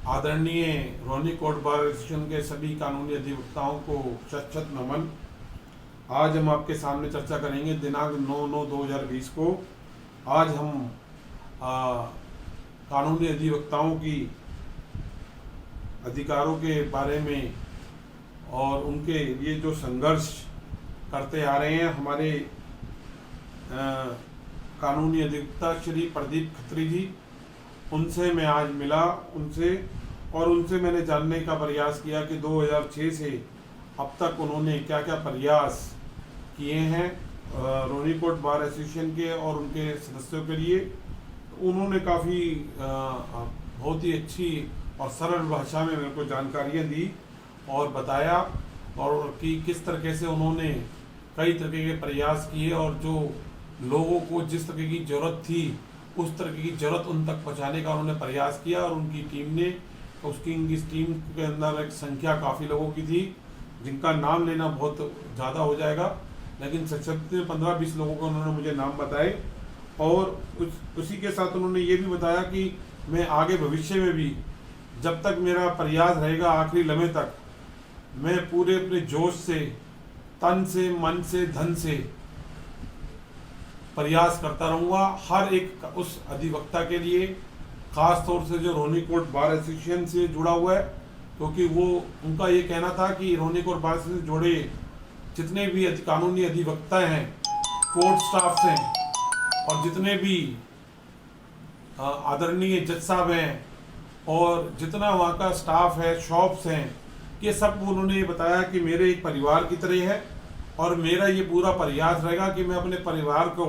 आदरणीय Rohini court bar association के सभी कानूनी अधिवक्ताओं को शत शत नमन। आज हम आपके सामने चर्चा करेंगे दिनांक 9/9/2020 को। आज हम कानूनी अधिवक्ताओं की अधिकारों के बारे में और उनके लिए जो संघर्ष करते आ रहे हैं हमारे कानूनी अधिवक्ता श्री प्रदीप खत्री जी, उनसे मैं आज मिला उनसे मैंने जानने का प्रयास किया कि 2006 से अब तक उन्होंने क्या क्या प्रयास किए हैं रोहिणी कोर्ट बार एसोसिएशन के और उनके सदस्यों के लिए। उन्होंने काफ़ी बहुत ही अच्छी और सरल भाषा में मेरे को जानकारियाँ दी और बताया और कि किस तरीके से उन्होंने कई तरह के प्रयास किए और जो लोगों को जिस तरह की ज़रूरत थी उस तरह की ज़रूरत उन तक पहुंचाने का उन्होंने प्रयास किया। और उनकी टीम ने इस टीम के अंदर एक संख्या काफ़ी लोगों की थी जिनका नाम लेना बहुत ज़्यादा हो जाएगा, लेकिन संक्षिप्त में 15-20 लोगों को उन्होंने मुझे नाम बताए। और उसी के साथ उन्होंने ये भी बताया कि मैं आगे भविष्य में भी जब तक मेरा प्रयास रहेगा आखिरी लम्हे तक मैं पूरे अपने जोश से, तन से, मन से, धन से प्रयास करता रहूँगा हर एक उस अधिवक्ता के लिए, ख़ास तौर से जो रोहिणी कोर्ट बार एसोसिएशन से जुड़ा हुआ है, क्योंकि वो उनका ये कहना था कि रोहिणी कोर्ट बार से जुड़े जितने भी कानूनी अधिवक्ता हैं, कोर्ट स्टाफ हैं और जितने भी आदरणीय जज साहब हैं और जितना वहाँ का स्टाफ है, शॉप्स हैं, ये सब उन्होंने ये बताया कि मेरे एक परिवार की तरह है और मेरा ये पूरा प्रयास रहेगा कि मैं अपने परिवार को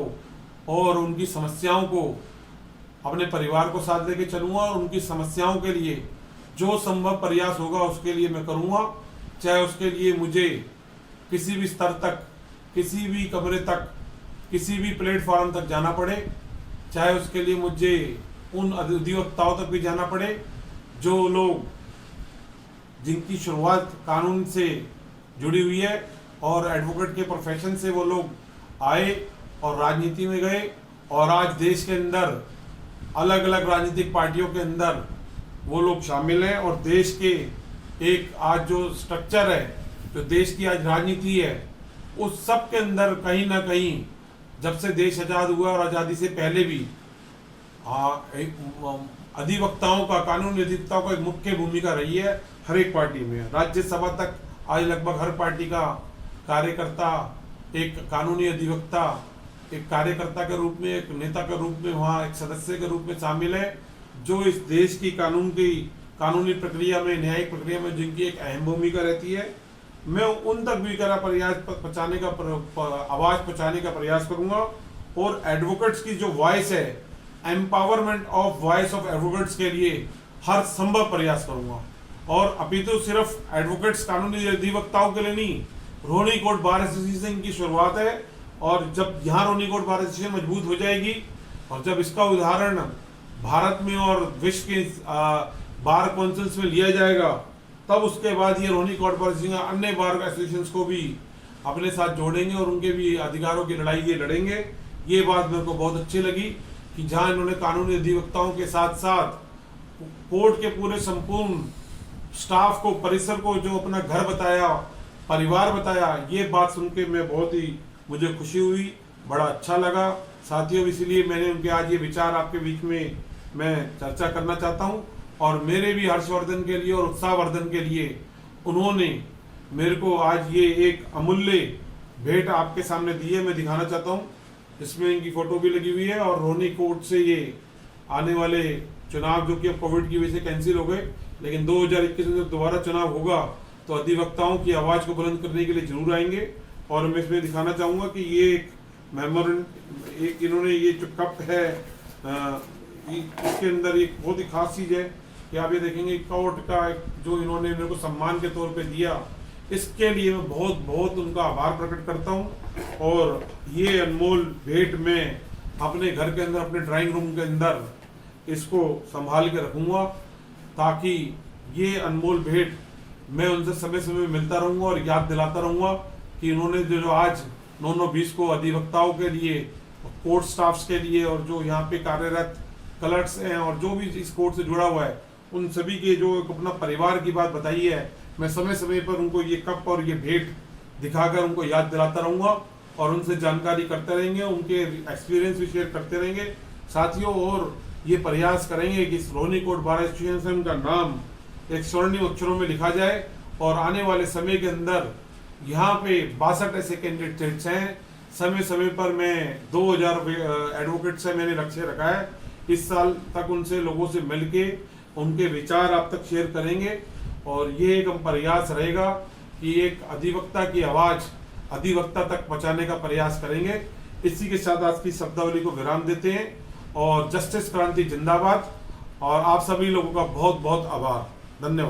और उनकी समस्याओं को अपने परिवार को साथ लेके चलूँगा और उनकी समस्याओं के लिए जो संभव प्रयास होगा उसके लिए मैं करूँगा, चाहे उसके लिए मुझे किसी भी स्तर तक, किसी भी कमरे तक, किसी भी प्लेटफॉर्म तक जाना पड़े, चाहे उसके लिए मुझे उन अधिवक्ताओं तक भी जाना पड़े जो लोग जिनकी शुरुआत कानून से जुड़ी हुई है और एडवोकेट के प्रोफेशन से वो लोग आए और राजनीति में गए और आज देश के अंदर अलग अलग राजनीतिक पार्टियों के अंदर वो लोग शामिल हैं और देश के एक आज जो स्ट्रक्चर है, जो देश की आज राजनीति है, उस सब के अंदर कहीं ना कहीं जब से देश आज़ाद हुआ और आज़ादी से पहले भी अधिवक्ताओं का, कानूनी अधिवक्ताओं का एक मुख्य भूमिका रही है हर एक पार्टी में। राज्यसभा तक आज लगभग हर पार्टी का कार्यकर्ता एक कानूनी अधिवक्ता, एक कार्यकर्ता के रूप में, एक नेता के रूप में, वहाँ एक सदस्य के रूप में शामिल है, जो इस देश की कानूनी प्रक्रिया में, न्यायिक प्रक्रिया में जिनकी एक अहम भूमिका रहती है। मैं उन तक भी प्रयास पहुँचाने का आवाज़ पहुँचाने का प्रयास करूँगा और एडवोकेट्स की जो वॉइस है, empowerment of voice of advocates के लिए हर संभव प्रयास करूँगा। और अभी तो सिर्फ एडवोकेट्स, कानूनी अधिवक्ताओं के लिए नहीं, रोहिणी कोर्ट बार एसोसिएशन की शुरुआत है और जब यहाँ रोहिणी कोर्ट बार एसोसिएशन मजबूत हो जाएगी और जब इसका उदाहरण भारत में और विश्व के बार काउंसिल्स में लिया जाएगा, तब उसके बाद ये रोहिणी कोर्ट बार एसोसिएशन अन्य बार एसोसिएशंस को भी अपने साथ जोड़ेंगे और उनके भी अधिकारों की लड़ाई ये लड़ेंगे। ये बात मेरे को बहुत अच्छी लगी कि जहाँ इन्होंने कानूनी अधिवक्ताओं के साथ साथ कोर्ट के पूरे संपूर्ण स्टाफ को, परिसर को जो अपना घर बताया, परिवार बताया, ये बात सुन के मैं बहुत ही मुझे खुशी हुई, बड़ा अच्छा लगा साथियों। इसलिए मैंने उनके आज ये विचार आपके बीच में मैं चर्चा करना चाहता हूँ और मेरे भी हर्षवर्धन के लिए और उत्साहवर्धन के लिए उन्होंने मेरे को आज ये एक अमूल्य भेंट आपके सामने दी है, मैं दिखाना चाहता हूँ। इसमें इनकी फ़ोटो भी लगी हुई है और रोहिणी कोर्ट से ये आने वाले चुनाव, जो कि अब कोविड की वजह से कैंसिल हो गए, लेकिन 2021 में जब दोबारा चुनाव होगा तो अधिवक्ताओं की आवाज़ को बुलंद करने के लिए जरूर आएंगे। और मैं इसमें दिखाना चाहूँगा कि ये एक एक इन्होंने ये जो कप है इसके अंदर एक बहुत ही खास चीज़ है कि आप ये देखेंगे कोर्ट का जो इन्होंने मेरे को सम्मान के तौर पे दिया, इसके लिए मैं बहुत बहुत उनका आभार प्रकट करता हूँ। और ये अनमोल भेंट मैं अपने घर के अंदर, अपने ड्राइंग रूम के अंदर इसको संभाल के रखूँगा ताकि ये अनमोल भेंट मैं उनसे समय समय में मिलता रहूँगा और याद दिलाता रहूँगा कि इन्होंने जो आज 9/9/20 को अधिवक्ताओं के लिए, कोर्ट स्टाफ्स के लिए और जो यहाँ पे कार्यरत क्लर्क्स हैं और जो भी इस कोर्ट से जुड़ा हुआ है उन सभी के जो एक अपना परिवार की बात बताई है, मैं समय समय पर उनको ये कप और ये भेंट दिखाकर उनको याद दिलाता रहूँगा और उनसे जानकारी करते रहेंगे, उनके एक्सपीरियंस भी शेयर करते रहेंगे साथियों। और ये प्रयास करेंगे कि इस रोहिणी कोट बार एसोसिएशन का नाम एक स्वर्णिम अक्षरों में लिखा जाए और आने वाले समय के अंदर यहाँ पे 62 ऐसे कैंडिडेट्स हैं। समय समय पर मैं 2000 एडवोकेट से मैंने लक्ष्य रखा है, इस साल तक उनसे लोगों से मिलके उनके विचार आप तक शेयर करेंगे और ये एक हम प्रयास रहेगा कि एक अधिवक्ता की आवाज़ अधिवक्ता तक पहुँचाने का प्रयास करेंगे। इसी के साथ आज की शब्दावली को विराम देते हैं और जस्टिस क्रांति जिंदाबाद और आप सभी लोगों का बहुत बहुत आभार, धन्यवाद।